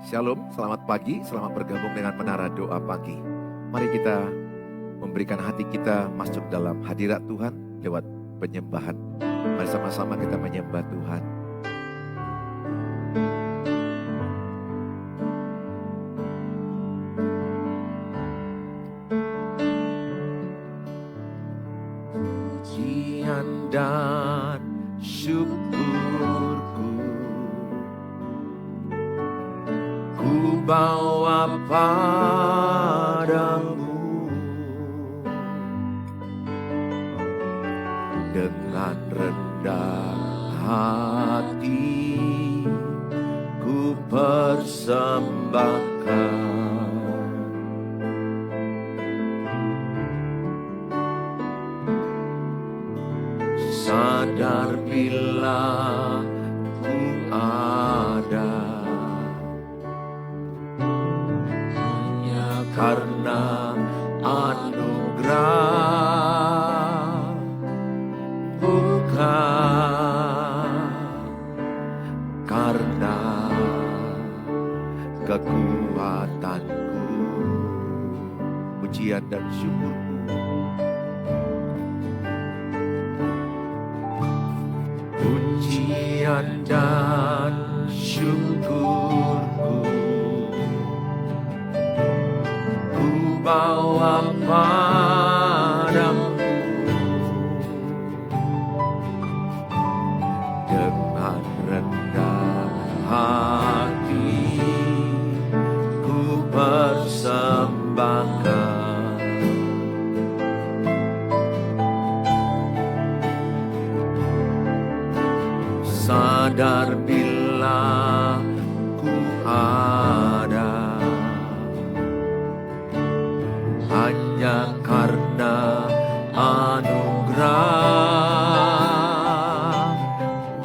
Shalom, selamat pagi, selamat bergabung dengan Menara Doa Pagi. Mari kita memberikan hati kita masuk dalam hadirat Tuhan lewat penyembahan. Mari sama-sama kita menyembah Tuhan. Pujian dan syukurku ku bawa padamu dengan rendah hati ku persembahkan. Sadar bila ku ada hanya karena anugerah, bukan karena kekuatanku. Pujian dan syukurku, pujian dan syukurku ku bawa padamu dengan rendah hati ku persembahkan. Sadar bila ku ada hanya karena anugerah,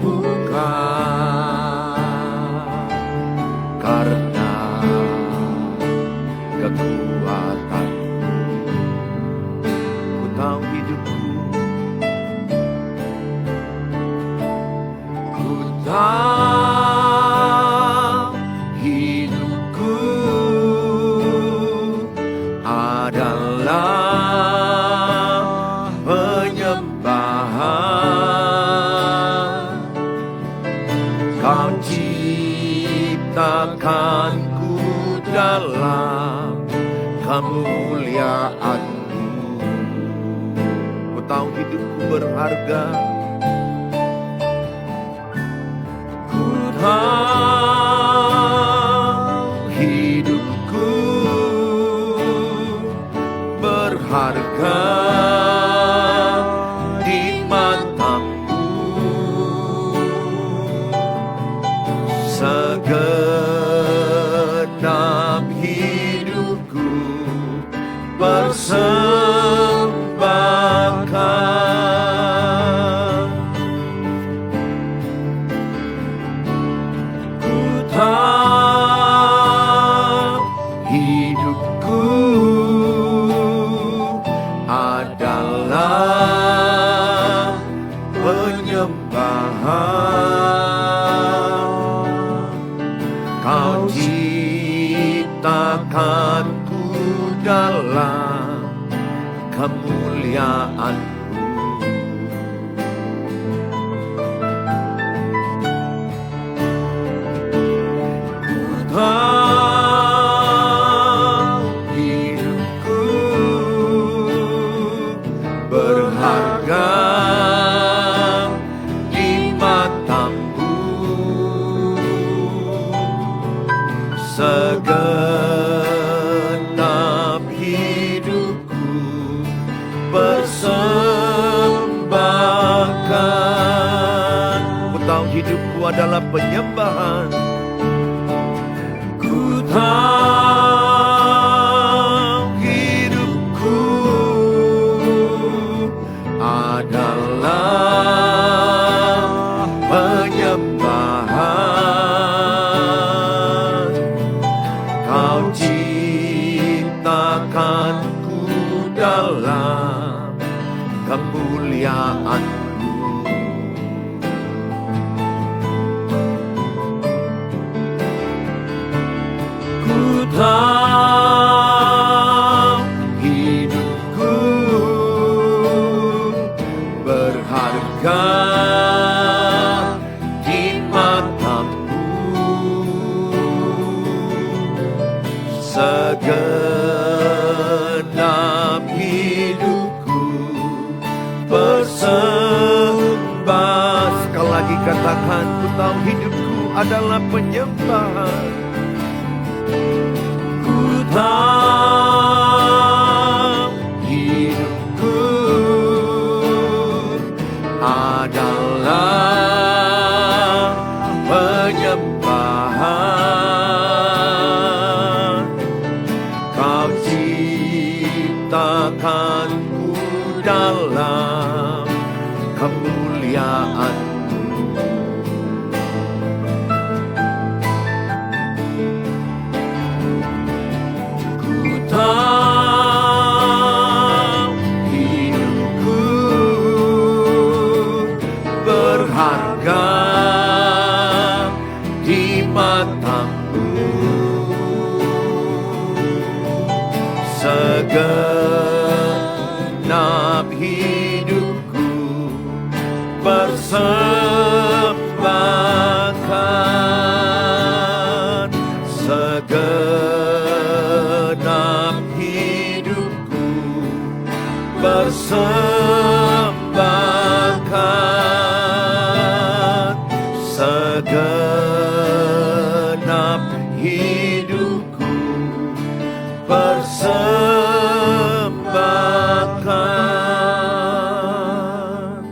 bukan karena kekuatanku. Ku tahu hidupku, ku tahu hidupku adalah penyembahan. Kau ciptakanku dalam kemuliaan-Mu. Ku tahu hidupku berharga, ku tahu hidupku berharga di mata-Mu. Segenap hidupku persembahkan. Ku tahu hidupku adalah penyembahan. Kau ciptakanku dalam kemuliaan-Mu. Ku tahu hidupku berharga di mata-Mu. Segenap hidupku persembahkan. Ku tahu hidupku adalah penyembahan. Ku tahu hidupku adalah penyembahan. Kau ciptakanku dalam kemuliaan-Mu. adalah penyembahan. Ku tahu hidupku adalah penyembahan. Kau ciptakanku dalam kemuliaan-Mu. Ku tahu hidupku berharga di mata-Mu. Segenap hidupku persembahkan. Segenap hidupku persembahkan. Segenap hidupku persembahkan.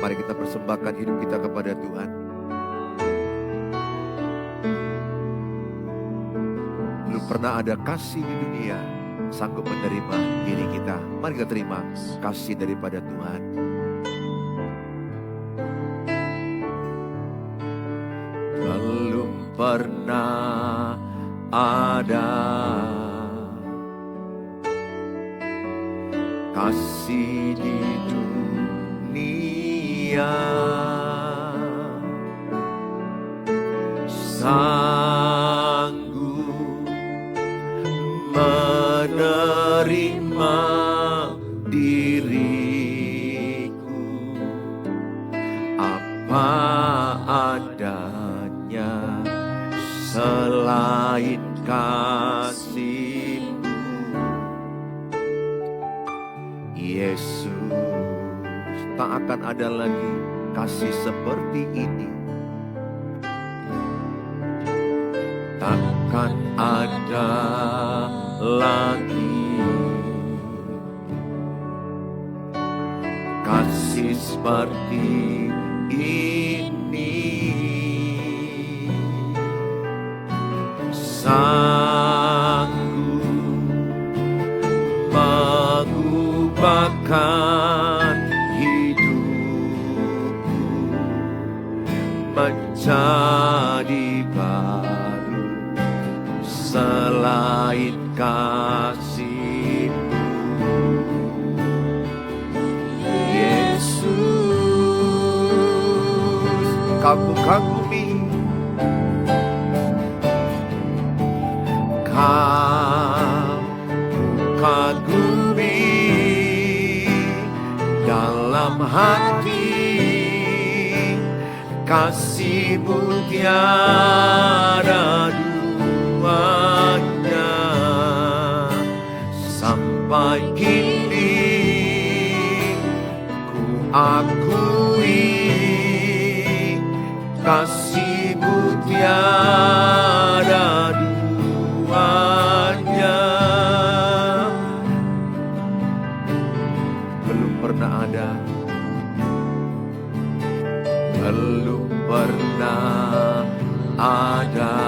Mari kita persembahkan hidup kita kepada Tuhan. Belum pernah ada kasih di dunia sanggup menerima diri kita. Mari kita terima kasih daripada Tuhan. Belum pernah ada kasih di dunia sanggup menerima diriku apa adanya selain kasih-Mu. Yesus, tak akan ada lagi kasih seperti ini. Takkan ada lagi kasih seperti ini. Sanggup mengubahkan hidupku menjadi baru selain kasih-Mu. Yesus, Kau kagumi, Kau kagumi dalam hati, kasih-Mu tiada duanya. Sampai kini ku akui kasih-Mu tiada duanya. Belum pernah ada, belum pernah ada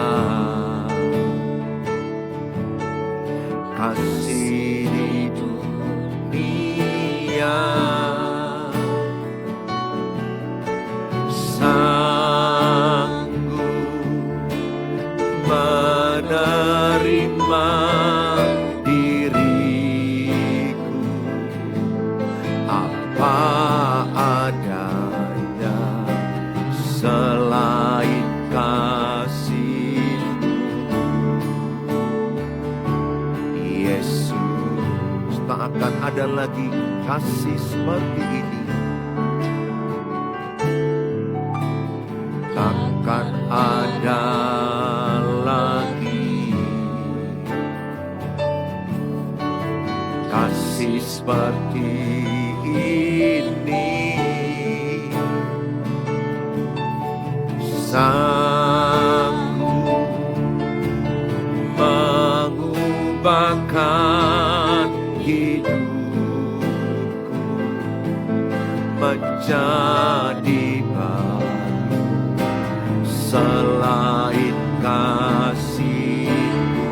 kasih di dunia sanggup menerima diriku apa adanya selain kasih-Mu. Yesus, tak akan ada lagi kasih seperti ini. Takkan ada lagi kasih seperti ini. sanggup mengubahkan hidupku menjadi baru selain kasih-Mu,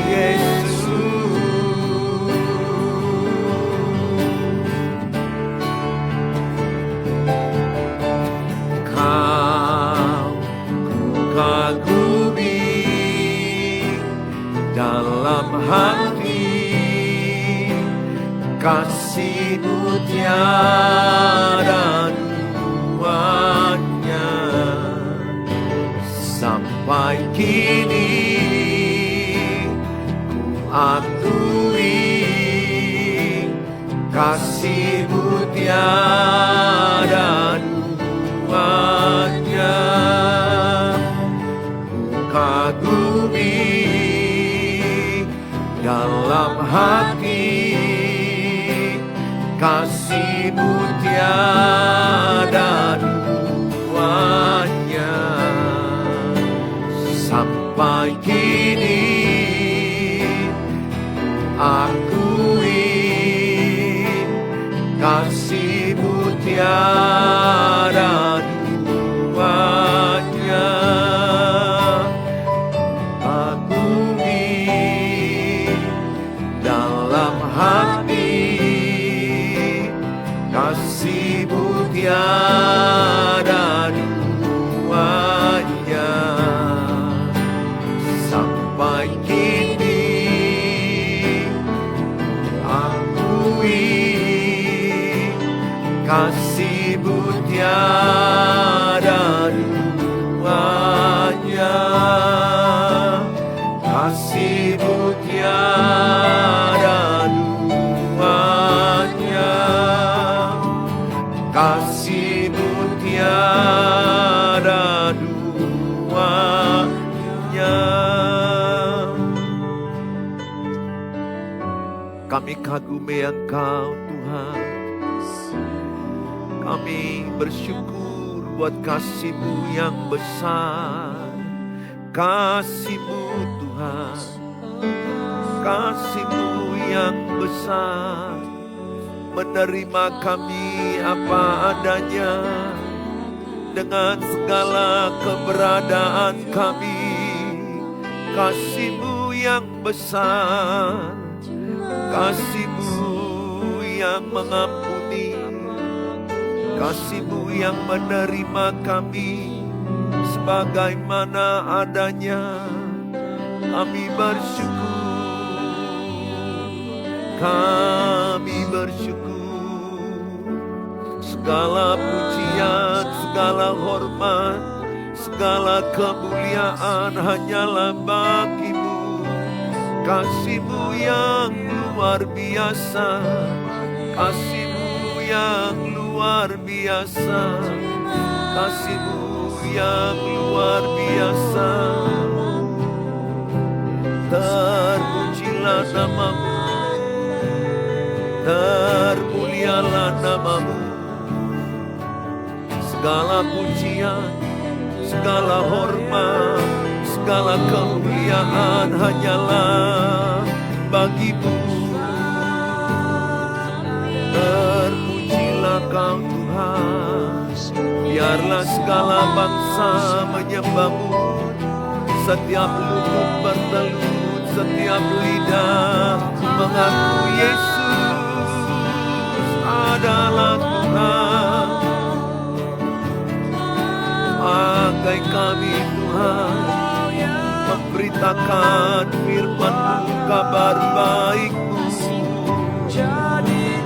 Yesus. Kau kagumi dalam hati, kasih-Mu tiada duanya. Sampai kini ku akui kasih-Mu tiada duanya. Ku kagumi dalam hati, kasih-Mu tiada duanya. Sampai kini akui kasih-Mu tiada duanya. Akui dalam hati, kasih-Mu tiada duanya. Sampai kini akui kasih-Mu tiada duanya. Kasih-Mu tiada duanya. Kasih-Mu tiada duanya. Kami kagumi Engkau Tuhan. Kami bersyukur buat kasih-Mu yang besar. Kasih-Mu Tuhan, kasih-Mu yang besar, menerima kami apa adanya dengan segala keberadaan kami. Kasih-Mu yang besar, kasih-Mu yang mengampuni, kasih-Mu yang menerima kami sebagaimana adanya. Kami bersyukur, kami bersyukur. Segala pujian, segala hormat, segala kemuliaan hanyalah bagi-Mu. Kasih-Mu yang luar biasa, kasih-Mu yang luar biasa, kasih-Mu yang luar biasa. Terpujilah nama-Mu, termulialah nama-Mu. Segala pujian, segala hormat, segala kemuliaan hanyalah bagi-Mu. Terpujilah Kau Tuhan, biarlah segala bangsa menyembah-Mu. Setiap lubuk bertelut, setiap lidah mengaku Yesus adalah Tuhan. Pakai kami Tuhan, memberitakan firman-Mu, kabar baik-Mu.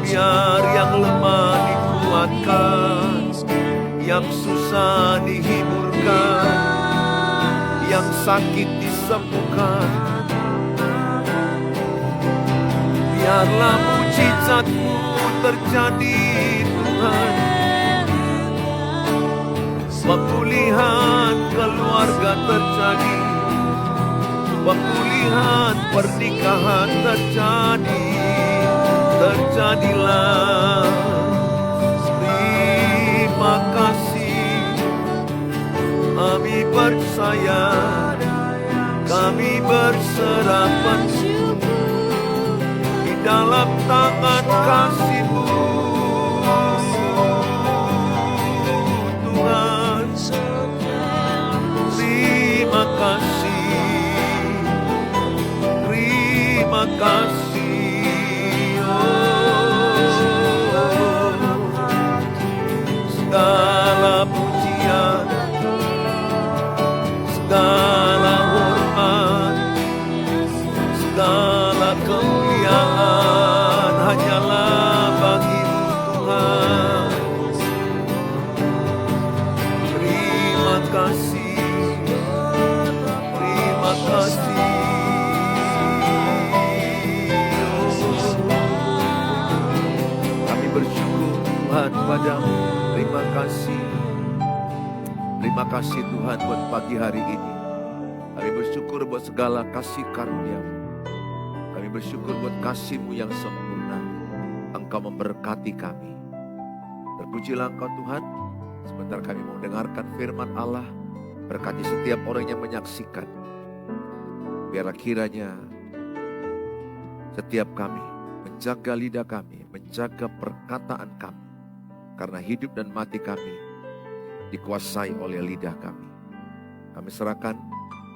Biar yang lemah dikuatkan, yang susah dihiburkan, yang sakit disembuhkan. Biarlah mujizat-Mu terjadi Tuhan. Pemulihan keluarga terjadi, pemulihan pernikahan terjadi. Terjadilah. Terima kasih Kami berserah di dalam tangan kasih-Mu, Tuhan. Terima kasih, terima kasih. Segala pujian, segala hormat, segala kemuliaan hanyalah bagi-Mu, Tuhan. Terima kasih, terima kasih. Kami bersyukur Tuhan padamu. Terima kasih. Terima kasih Tuhan buat pagi hari ini. Kami bersyukur buat segala kasih karunia-Mu. Kami bersyukur buat kasih-Mu yang sempurna. Engkau memberkati kami. Terpujilah Engkau Tuhan. Sebentar kami mau dengarkan firman Allah. Berkati setiap orang yang menyaksikan. Biarlah kiranya setiap kami menjaga lidah kami, menjaga perkataan kami. Karena hidup dan mati kami dikuasai oleh lidah kami. Kami serahkan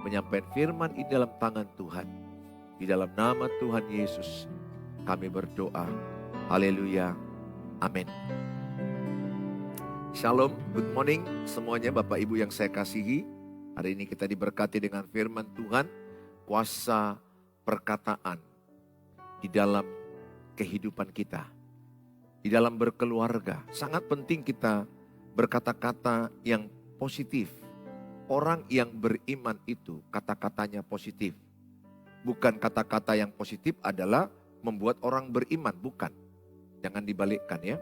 menyampaikan firman ini dalam tangan Tuhan. Di dalam nama Tuhan Yesus kami berdoa. Haleluya. Amin. Shalom, good morning semuanya Bapak Ibu yang saya kasihi. Hari ini kita diberkati dengan firman Tuhan. Kuasa perkataan di dalam kehidupan kita. Di dalam berkeluarga, sangat penting kita berkata-kata yang positif. Orang yang beriman itu kata-katanya positif. Bukan kata-kata yang positif adalah membuat orang beriman, bukan. Jangan dibalikkan ya.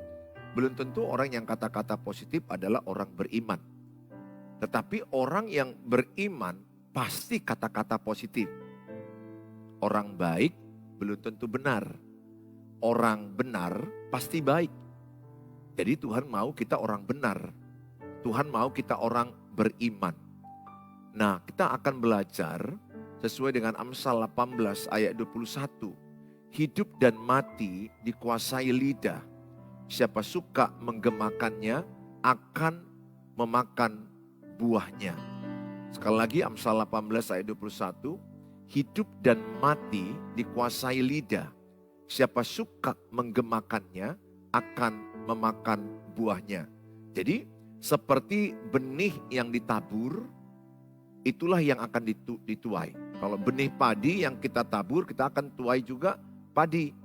Belum tentu orang yang kata-kata positif adalah orang beriman. Tetapi orang yang beriman pasti kata-kata positif. Orang baik belum tentu benar. Orang benar pasti baik. Jadi Tuhan mau kita orang benar. Tuhan mau kita orang beriman. Nah, kita akan belajar sesuai dengan Amsal 18 ayat 21. Hidup dan mati dikuasai lidah. Siapa suka menggemakannya akan memakan buahnya. Sekali lagi Amsal 18 ayat 21. Hidup dan mati dikuasai lidah. Siapa suka menggemakannya akan memakan buahnya. Jadi seperti benih yang ditabur, itulah yang akan dituai. Kalau benih padi yang kita tabur, kita akan tuai juga padi.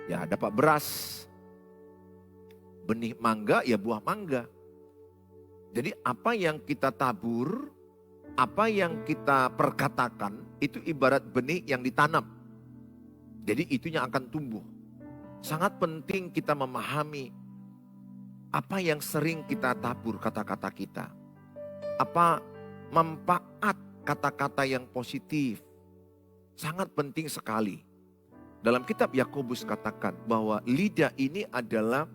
Ya dapat beras. Benih mangga ya buah mangga. Jadi apa yang kita tabur, apa yang kita perkatakan, itu ibarat benih yang ditanam. Jadi itunya akan tumbuh. Sangat penting kita memahami apa yang sering kita tabur kata-kata kita. Apa manfaat kata-kata yang positif. Sangat penting sekali. Dalam kitab Yakobus katakan bahwa lidah ini adalah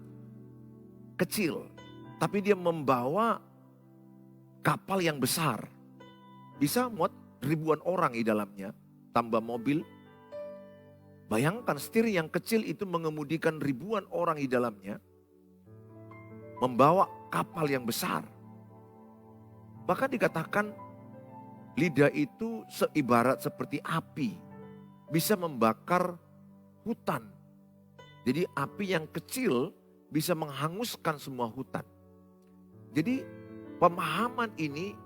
kecil. Tapi dia membawa kapal yang besar. Bisa muat ribuan orang di dalamnya. Tambah mobil. Bayangkan setir yang kecil itu mengemudikan ribuan orang di dalamnya. Membawa kapal yang besar. Bahkan dikatakan lidah itu seibarat seperti api. Bisa membakar hutan. Jadi api yang kecil bisa menghanguskan semua hutan. Jadi pemahaman ini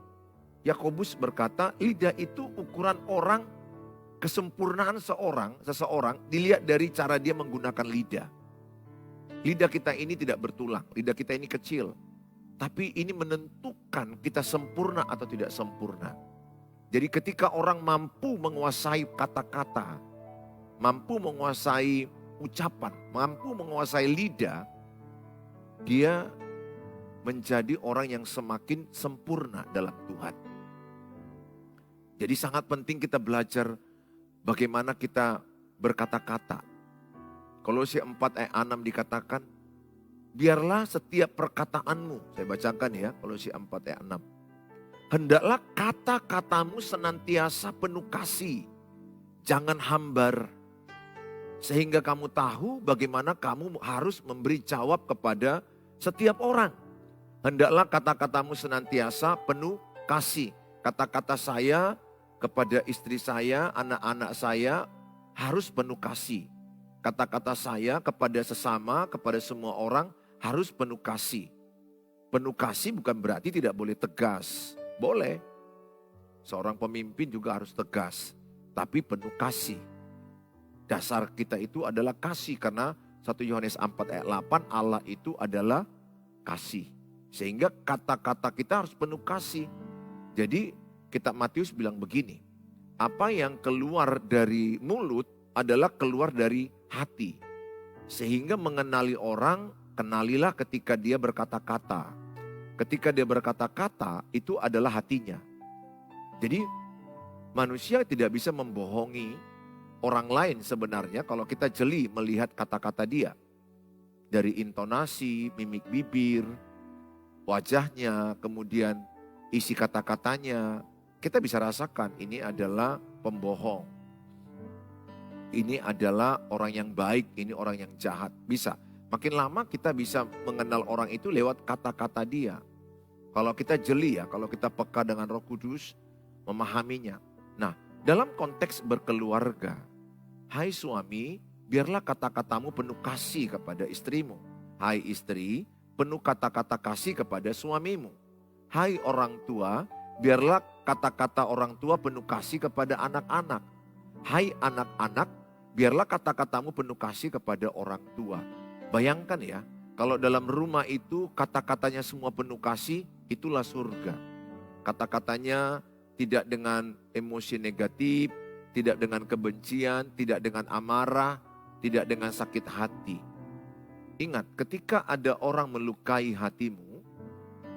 Yakobus berkata lidah itu ukuran orang. Kesempurnaan seseorang dilihat dari cara dia menggunakan lidah. Lidah kita ini tidak bertulang, lidah kita ini kecil. Tapi ini menentukan kita sempurna atau tidak sempurna. Jadi ketika orang mampu menguasai kata-kata, mampu menguasai ucapan, mampu menguasai lidah, dia menjadi orang yang semakin sempurna dalam Tuhan. Jadi sangat penting kita belajar bagaimana kita berkata-kata. Kolose 4 ayat 6 dikatakan, biarlah setiap perkataanmu, saya bacakan ya, Kolose 4 ayat 6. hendaklah kata-katamu senantiasa penuh kasih, jangan hambar. Sehingga kamu tahu bagaimana kamu harus memberi jawab kepada setiap orang. Hendaklah kata-katamu senantiasa penuh kasih. Kata-kata saya kepada istri saya, anak-anak saya harus penuh kasih. Kata-kata saya kepada sesama, kepada semua orang harus penuh kasih. Penuh kasih bukan berarti tidak boleh tegas. Boleh. Seorang pemimpin juga harus tegas. Tapi penuh kasih. Dasar kita itu adalah kasih. Karena 1 Yohanes 4 ayat 8 Allah itu adalah kasih. Sehingga kata-kata kita harus penuh kasih. Jadi kitab Matius bilang begini. Apa yang keluar dari mulut adalah keluar dari hati. Sehingga mengenali orang, kenalilah ketika dia berkata-kata. Ketika dia berkata-kata, itu adalah hatinya. Jadi manusia tidak bisa membohongi orang lain sebenarnya kalau kita jeli melihat kata-kata dia. Dari intonasi, mimik bibir, wajahnya, kemudian isi kata-katanya. Kita bisa rasakan ini adalah pembohong. Ini adalah orang yang baik, ini orang yang jahat. Bisa. Makin lama kita bisa mengenal orang itu lewat kata-kata dia. Kalau kita jeli ya, kalau kita peka dengan Roh Kudus, memahaminya. Nah, dalam konteks berkeluarga, hai suami, biarlah kata-katamu penuh kasih kepada istrimu. Hai istri, penuh kata-kata kasih kepada suamimu. Hai orang tua, biarlah kata-kata orang tua penuh kasih kepada anak-anak. Hai anak-anak, biarlah kata-katamu penuh kasih kepada orang tua. Bayangkan ya, kalau dalam rumah itu kata-katanya semua penuh kasih, itulah surga. Kata-katanya tidak dengan emosi negatif, tidak dengan kebencian, tidak dengan amarah, tidak dengan sakit hati. Ingat, ketika ada orang melukai hatimu,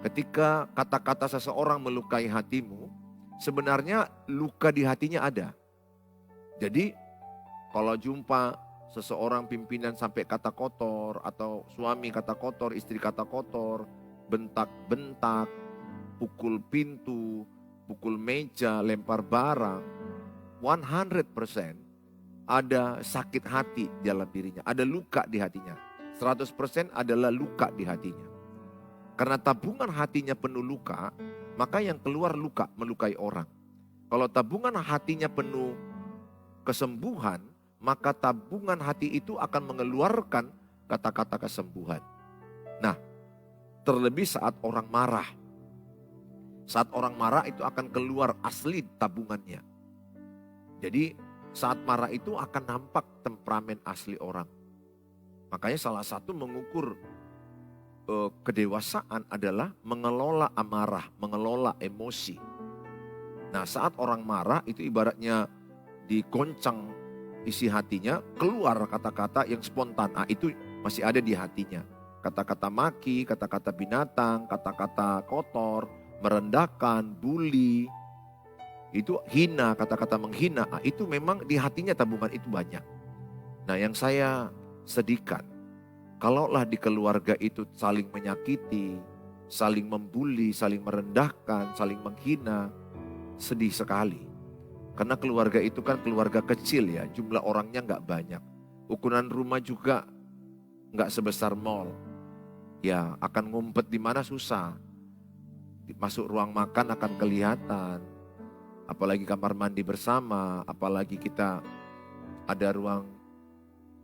ketika kata-kata seseorang melukai hatimu, sebenarnya luka di hatinya ada. Jadi kalau jumpa seseorang pimpinan sampai kata kotor, atau suami kata kotor, istri kata kotor, bentak-bentak, pukul pintu, pukul meja, lempar barang, 100% ada sakit hati dalam dirinya, ada luka di hatinya. 100% adalah luka di hatinya. Karena tabungan hatinya penuh luka, maka yang keluar luka, melukai orang. Kalau tabungan hatinya penuh kesembuhan, maka tabungan hati itu akan mengeluarkan kata-kata kesembuhan. Nah, terlebih saat orang marah. Saat orang marah itu akan keluar asli tabungannya. Jadi saat marah itu akan nampak temperamen asli orang. Makanya salah satu mengukur kedewasaan adalah mengelola amarah, mengelola emosi. Nah, saat orang marah itu ibaratnya digoncang isi hatinya, keluar kata-kata yang spontan. Itu masih ada di hatinya. Kata-kata maki, kata-kata binatang, kata-kata kotor, merendahkan, bully, itu hina, kata-kata menghina. Itu memang di hatinya tabungan itu banyak. Nah, yang saya sedihkan, kalaulah di keluarga itu saling menyakiti, saling membuli, saling merendahkan, saling menghina, sedih sekali. Karena keluarga itu kan keluarga kecil ya, jumlah orangnya nggak banyak. Ukuran rumah juga nggak sebesar mall. Ya akan ngumpet di mana susah. Masuk ruang makan akan kelihatan. Apalagi kamar mandi bersama, apalagi kita ada ruang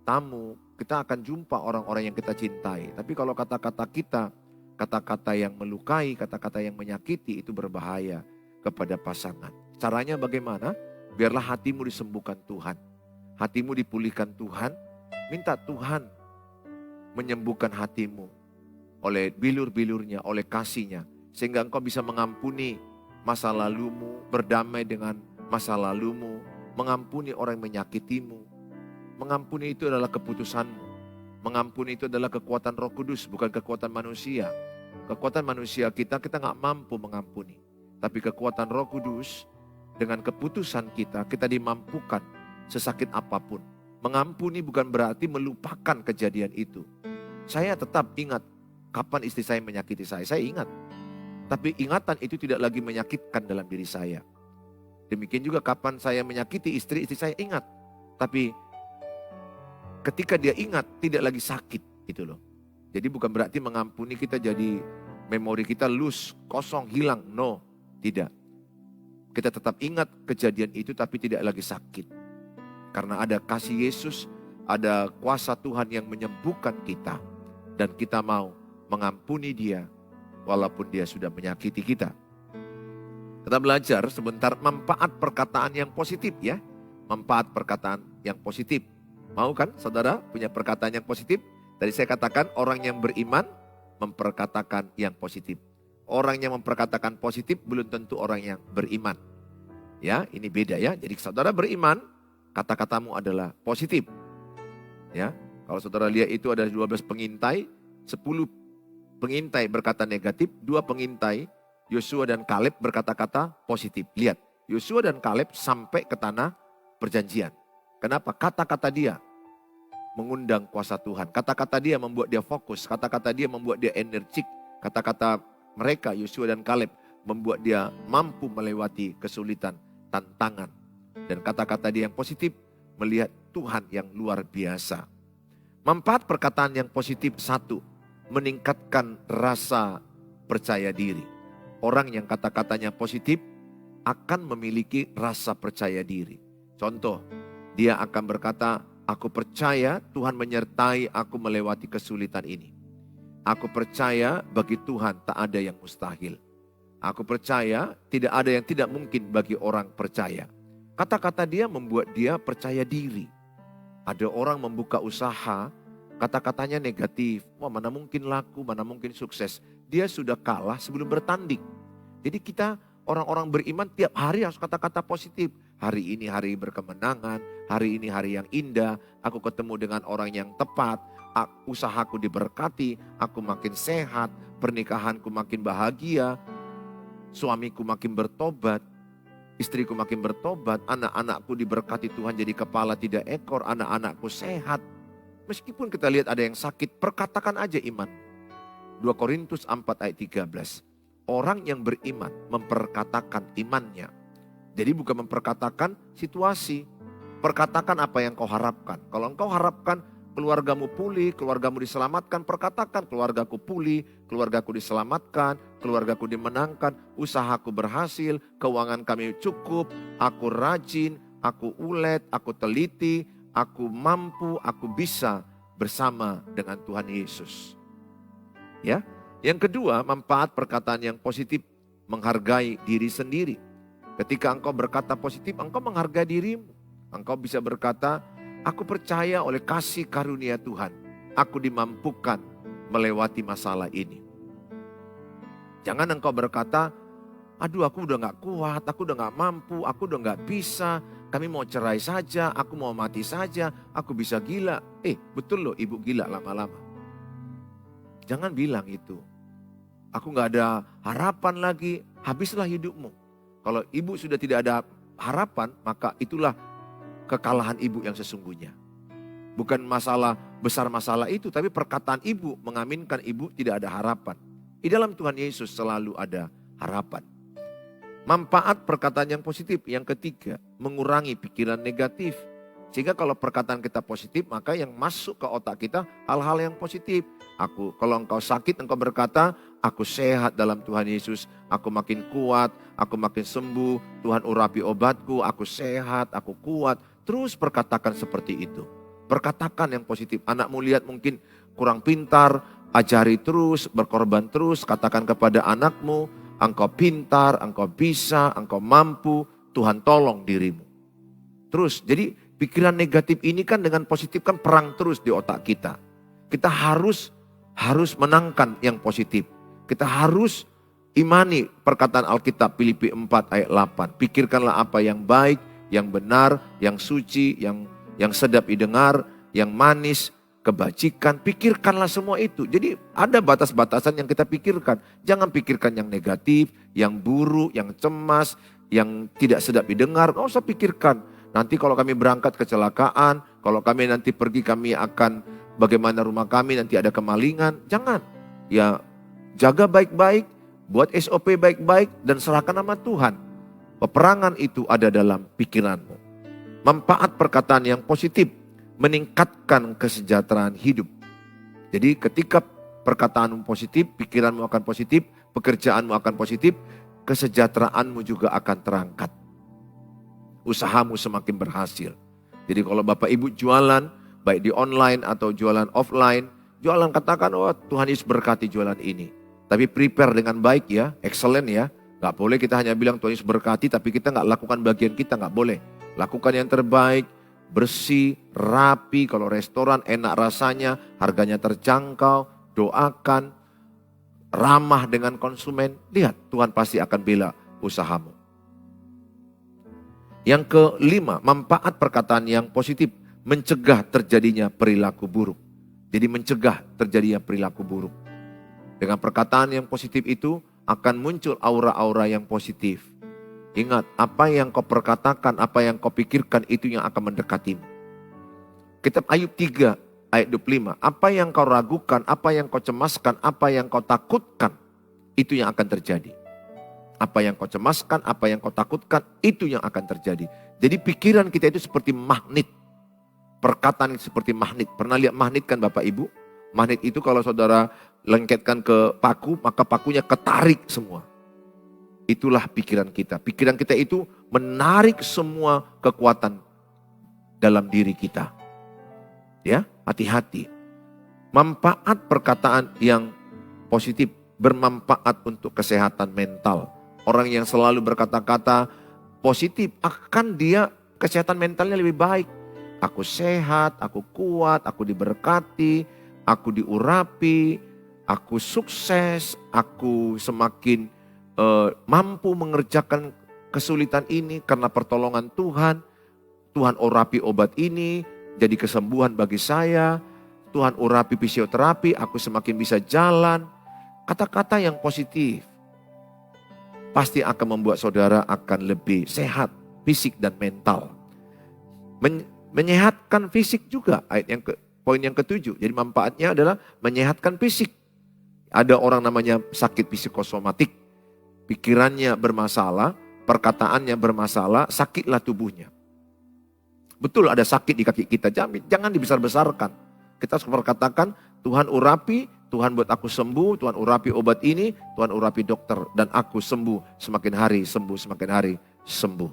tamu, kita akan jumpa orang-orang yang kita cintai. Tapi kalau kata-kata kita, kata-kata yang melukai, kata-kata yang menyakiti, itu berbahaya kepada pasangan. Caranya bagaimana? Biarlah hatimu disembuhkan Tuhan. Hatimu dipulihkan Tuhan. Minta Tuhan menyembuhkan hatimu oleh bilur-bilurnya, oleh kasihnya. Sehingga engkau bisa mengampuni masa lalumu, berdamai dengan masa lalumu, mengampuni orang yang menyakitimu. Mengampuni itu adalah keputusanmu. Mengampuni itu adalah kekuatan Roh Kudus, bukan kekuatan manusia. Kekuatan manusia kita nggak mampu mengampuni. Tapi kekuatan Roh Kudus, dengan keputusan kita dimampukan sesakit apapun. Mengampuni bukan berarti melupakan kejadian itu. Saya tetap ingat kapan istri saya menyakiti saya ingat. tapi ingatan itu tidak lagi menyakitkan dalam diri saya. Demikian juga kapan saya menyakiti istri saya ingat. Tapi ketika dia ingat tidak lagi sakit gitu loh. Jadi bukan berarti mengampuni kita jadi memori kita loose, kosong, hilang. No, tidak. Kita tetap ingat kejadian itu tapi tidak lagi sakit. Karena ada kasih Yesus, ada kuasa Tuhan yang menyembuhkan kita. Dan kita mau mengampuni dia walaupun dia sudah menyakiti kita. Kita belajar sebentar manfaat perkataan yang positif ya. Manfaat perkataan yang positif. Mau kan saudara punya perkataan yang positif? Tadi saya katakan orang yang beriman memperkatakan yang positif. Orang yang memperkatakan positif belum tentu orang yang beriman. Ya, ini beda ya. Jadi saudara beriman, kata-katamu adalah positif. Ya, kalau saudara lihat itu ada 12 pengintai, 10 pengintai berkata negatif, 2 pengintai Yosua dan Kaleb berkata-kata positif. Lihat, Yosua dan Kaleb sampai ke tanah perjanjian. Kenapa? Kata-kata dia mengundang kuasa Tuhan. Kata-kata dia membuat dia fokus. Kata-kata dia membuat dia energik. Kata-kata mereka, Yosua dan Kaleb, membuat dia mampu melewati kesulitan, tantangan. Dan kata-kata dia yang positif, melihat Tuhan yang luar biasa. Manfaat perkataan yang positif, 1, meningkatkan rasa percaya diri. Orang yang kata-katanya positif akan memiliki rasa percaya diri. Contoh, dia akan berkata, aku percaya Tuhan menyertai aku melewati kesulitan ini. Aku percaya bagi Tuhan tak ada yang mustahil. Aku percaya tidak ada yang tidak mungkin bagi orang percaya. Kata-kata dia membuat dia percaya diri. Ada orang membuka usaha, kata-katanya negatif. Wah, mana mungkin laku, mana mungkin sukses. Dia sudah kalah sebelum bertanding. Jadi kita orang-orang beriman tiap hari harus kata-kata positif. Hari ini hari berkemenangan, hari ini hari yang indah, aku ketemu dengan orang yang tepat, usahaku diberkati, aku makin sehat, pernikahanku makin bahagia, suamiku makin bertobat, istriku makin bertobat, anak-anakku diberkati Tuhan jadi kepala tidak ekor, anak-anakku sehat. Meskipun kita lihat ada yang sakit, perkatakan aja iman. 2 Korintus 4 ayat 13. Orang yang beriman memperkatakan imannya. Jadi bukan memperkatakan situasi. Perkatakan apa yang kau harapkan. Kalau engkau harapkan keluargamu pulih, keluargamu diselamatkan, perkatakan keluargaku pulih, keluargaku diselamatkan, keluargaku dimenangkan, usahaku berhasil, keuangan kami cukup, aku rajin, aku ulet, aku teliti, aku mampu, aku bisa bersama dengan Tuhan Yesus. Ya. Yang kedua, manfaat perkataan yang positif, menghargai diri sendiri. Ketika engkau berkata positif, engkau menghargai dirimu. Engkau bisa berkata, aku percaya oleh kasih karunia Tuhan, aku dimampukan melewati masalah ini. Jangan engkau berkata, aduh aku udah gak kuat, aku udah gak mampu, aku udah gak bisa, kami mau cerai saja, aku mau mati saja, aku bisa gila. Betul loh ibu gila lama-lama. Jangan bilang itu. Aku gak ada harapan lagi, habislah hidupmu. Kalau ibu sudah tidak ada harapan, maka itulah kekalahan ibu yang sesungguhnya. Bukan masalah besar masalah itu, tapi perkataan ibu mengaminkan ibu tidak ada harapan. Di dalam Tuhan Yesus selalu ada harapan. Manfaat perkataan yang positif. Yang ketiga, mengurangi pikiran negatif. Sehingga kalau perkataan kita positif, maka yang masuk ke otak kita hal-hal yang positif. Kalau engkau sakit, engkau berkata, aku sehat dalam Tuhan Yesus, aku makin kuat, aku makin sembuh, Tuhan urapi obatku, aku sehat, aku kuat. Terus perkatakan seperti itu. Perkatakan yang positif. Anakmu lihat mungkin kurang pintar, ajari terus, berkorban terus, katakan kepada anakmu, engkau pintar, engkau bisa, engkau mampu, Tuhan tolong dirimu. Terus, jadi pikiran negatif ini kan dengan positif kan perang terus di otak kita. Kita harus menangkan yang positif. Kita harus imani perkataan Alkitab Filipi 4 ayat 8. Pikirkanlah apa yang baik, yang benar, yang suci, yang sedap didengar, yang manis, kebajikan. Pikirkanlah semua itu. Jadi ada batas-batasan yang kita pikirkan. Jangan pikirkan yang negatif, yang buruk, yang cemas, yang tidak sedap didengar. Nggak usah pikirkan. Nanti kalau kami berangkat kecelakaan, kalau kami nanti pergi kami akan bagaimana rumah kami nanti ada kemalingan. Jangan. Ya jaga baik-baik, Buat SOP baik-baik dan serahkan nama Tuhan. Peperangan itu ada dalam pikiranmu. Manfaat perkataan yang positif meningkatkan kesejahteraan hidup. Jadi ketika perkataanmu positif, pikiranmu akan positif, pekerjaanmu akan positif, kesejahteraanmu juga akan terangkat. Usahamu semakin berhasil. Jadi kalau Bapak Ibu jualan, baik di online atau jualan offline, jualan katakan, oh Tuhan Yesus berkati jualan ini. Tapi prepare dengan baik ya, excellent ya. Gak boleh kita hanya bilang Tuhan Yesus berkati, tapi kita gak lakukan bagian kita, gak boleh. Lakukan yang terbaik, bersih, rapi, kalau restoran enak rasanya, harganya terjangkau, doakan, ramah dengan konsumen. Lihat, Tuhan pasti akan bela usahamu. Yang kelima, manfaat perkataan yang positif, mencegah terjadinya perilaku buruk. Jadi mencegah terjadinya perilaku buruk. Dengan perkataan yang positif itu akan muncul aura-aura yang positif. Ingat, apa yang kau perkatakan, apa yang kau pikirkan itu yang akan mendekatimu. Kitab Ayub 3 ayat 25. Apa yang kau ragukan, apa yang kau cemaskan, apa yang kau takutkan, itu yang akan terjadi. Apa yang kau cemaskan, apa yang kau takutkan, itu yang akan terjadi. Jadi pikiran kita itu seperti magnet. Perkataan itu seperti magnet. Pernah lihat magnet kan Bapak Ibu? Magnet itu kalau saudara lengketkan ke paku, maka pakunya ketarik semua. Itulah pikiran kita. Pikiran kita itu menarik semua kekuatan dalam diri kita. Ya, hati-hati. Manfaat perkataan yang positif bermanfaat untuk kesehatan mental. Orang yang selalu berkata-kata positif akan dia kesehatan mentalnya lebih baik. Aku sehat, aku kuat, aku diberkati, aku diurapi, aku sukses, aku semakin mampu mengerjakan kesulitan ini karena pertolongan Tuhan. Tuhan urapi obat ini jadi kesembuhan bagi saya. Tuhan urapi fisioterapi, aku semakin bisa jalan. Kata-kata yang positif pasti akan membuat saudara akan lebih sehat fisik dan mental. Menyehatkan fisik juga, poin yang ketujuh. Jadi manfaatnya adalah menyehatkan fisik. Ada orang namanya sakit psikosomatik. Pikirannya bermasalah, perkataannya bermasalah, sakitlah tubuhnya. Betul ada sakit di kaki kita, jangan dibesar-besarkan. Kita harus berkatakan, Tuhan urapi, Tuhan buat aku sembuh, Tuhan urapi obat ini, Tuhan urapi dokter, dan aku sembuh, semakin hari sembuh, semakin hari sembuh.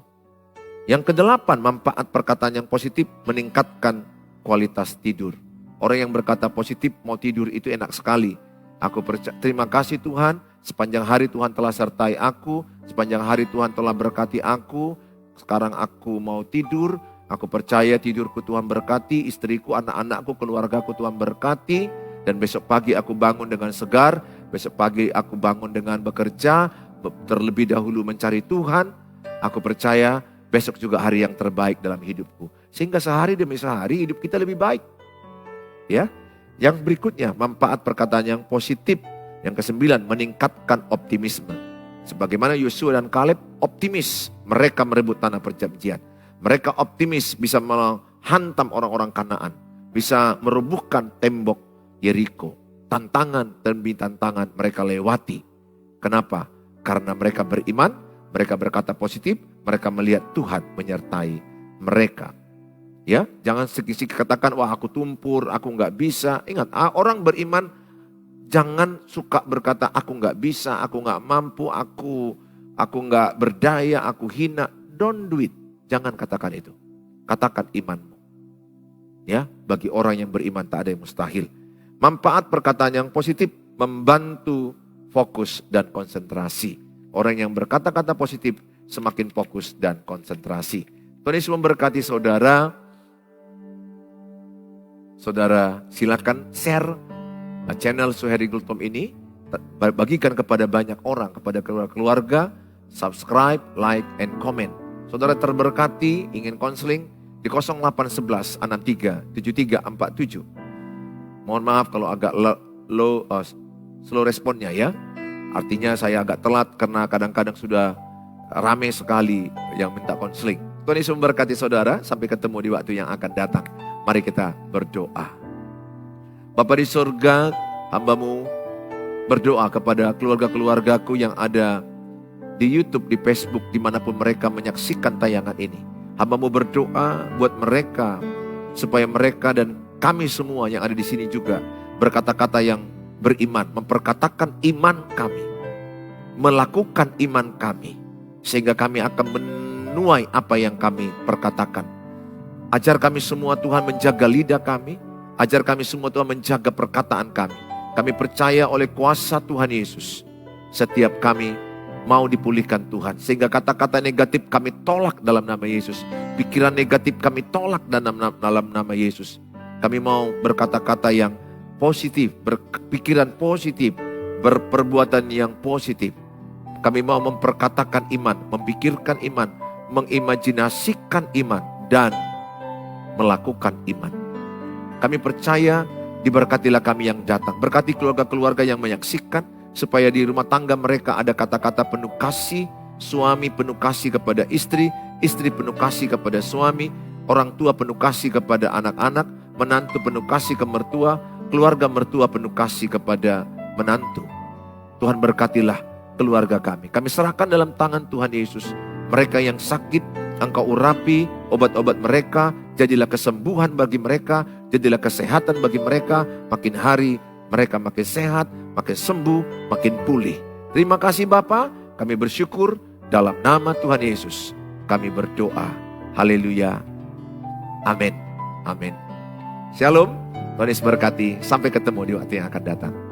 Yang kedelapan, manfaat perkataan yang positif meningkatkan kualitas tidur. Orang yang berkata positif mau tidur itu enak sekali. Aku terima kasih Tuhan, sepanjang hari Tuhan telah sertai aku, sepanjang hari Tuhan telah berkati aku, sekarang aku mau tidur, aku percaya tidurku Tuhan berkati, istriku, anak-anakku, keluargaku Tuhan berkati, dan besok pagi aku bangun dengan segar, besok pagi aku bangun dengan bekerja, terlebih dahulu mencari Tuhan, aku percaya besok juga hari yang terbaik dalam hidupku. Sehingga sehari demi sehari hidup kita lebih baik. Ya. Yang berikutnya, manfaat perkataan yang positif. Yang kesembilan, meningkatkan optimisme. Sebagaimana Yosua dan Kaleb optimis, mereka merebut tanah perjanjian. Mereka optimis bisa menghantam orang-orang Kanaan, bisa merubuhkan tembok Yeriko. Tantangan demi tantangan mereka lewati. Kenapa? Karena mereka beriman, mereka berkata positif, mereka melihat Tuhan menyertai mereka. Ya, jangan sedikit katakan, wah aku tumpur, aku nggak bisa. Ingat, orang beriman jangan suka berkata, aku nggak bisa, aku nggak mampu, aku nggak berdaya, aku hina. Don't do it. Jangan katakan itu. Katakan imanmu. Ya, bagi orang yang beriman tak ada yang mustahil. Manfaat perkataan yang positif membantu fokus dan konsentrasi. Orang yang berkata-kata positif semakin fokus dan konsentrasi. Tuhan Yesus memberkati saudara. Saudara silakan share channel Suheri Gultom ini. Bagikan kepada banyak orang, kepada keluarga. Subscribe, like, and comment. Saudara terberkati, ingin konseling di 0811 63 7347. Mohon maaf kalau agak slow responnya ya. Artinya saya agak telat karena kadang-kadang sudah ramai sekali yang minta konseling. Tuhan Yesus memberkati saudara, sampai ketemu di waktu yang akan datang. Mari kita berdoa. Bapa di surga, hamba-Mu berdoa kepada keluarga-keluargaku yang ada di YouTube, di Facebook, dimanapun mereka menyaksikan tayangan ini. Hamba-Mu berdoa buat mereka, supaya mereka dan kami semua yang ada di sini juga berkata-kata yang beriman, memperkatakan iman kami, melakukan iman kami, sehingga kami akan menuai apa yang kami perkatakan. Ajar kami semua Tuhan menjaga lidah kami, ajar kami semua Tuhan menjaga perkataan kami. Kami percaya oleh kuasa Tuhan Yesus, setiap kami mau dipulihkan Tuhan. Sehingga kata-kata negatif kami tolak dalam nama Yesus. Pikiran negatif kami tolak dalam nama Yesus. Kami mau berkata-kata yang positif, berpikiran positif, berperbuatan yang positif. Kami mau memperkatakan iman, memikirkan iman, mengimajinasikan iman, dan melakukan iman. Kami percaya diberkatilah kami yang datang. Berkati keluarga-keluarga yang menyaksikan, supaya di rumah tangga mereka ada kata-kata penuh kasih, suami penuh kasih kepada istri, istri penuh kasih kepada suami, orang tua penuh kasih kepada anak-anak, menantu penuh kasih ke mertua, keluarga mertua penuh kasih kepada menantu. Tuhan berkatilah keluarga kami. Kami serahkan dalam tangan Tuhan Yesus. Mereka yang sakit, Engkau urapi obat-obat mereka, jadilah kesembuhan bagi mereka, jadilah kesehatan bagi mereka. Makin hari mereka makin sehat, makin sembuh, makin pulih. Terima kasih Bapa, kami bersyukur dalam nama Tuhan Yesus. Kami berdoa. Haleluya. Amin. Amin. Shalom. Tuhan Yesus berkati. Sampai ketemu di waktu yang akan datang.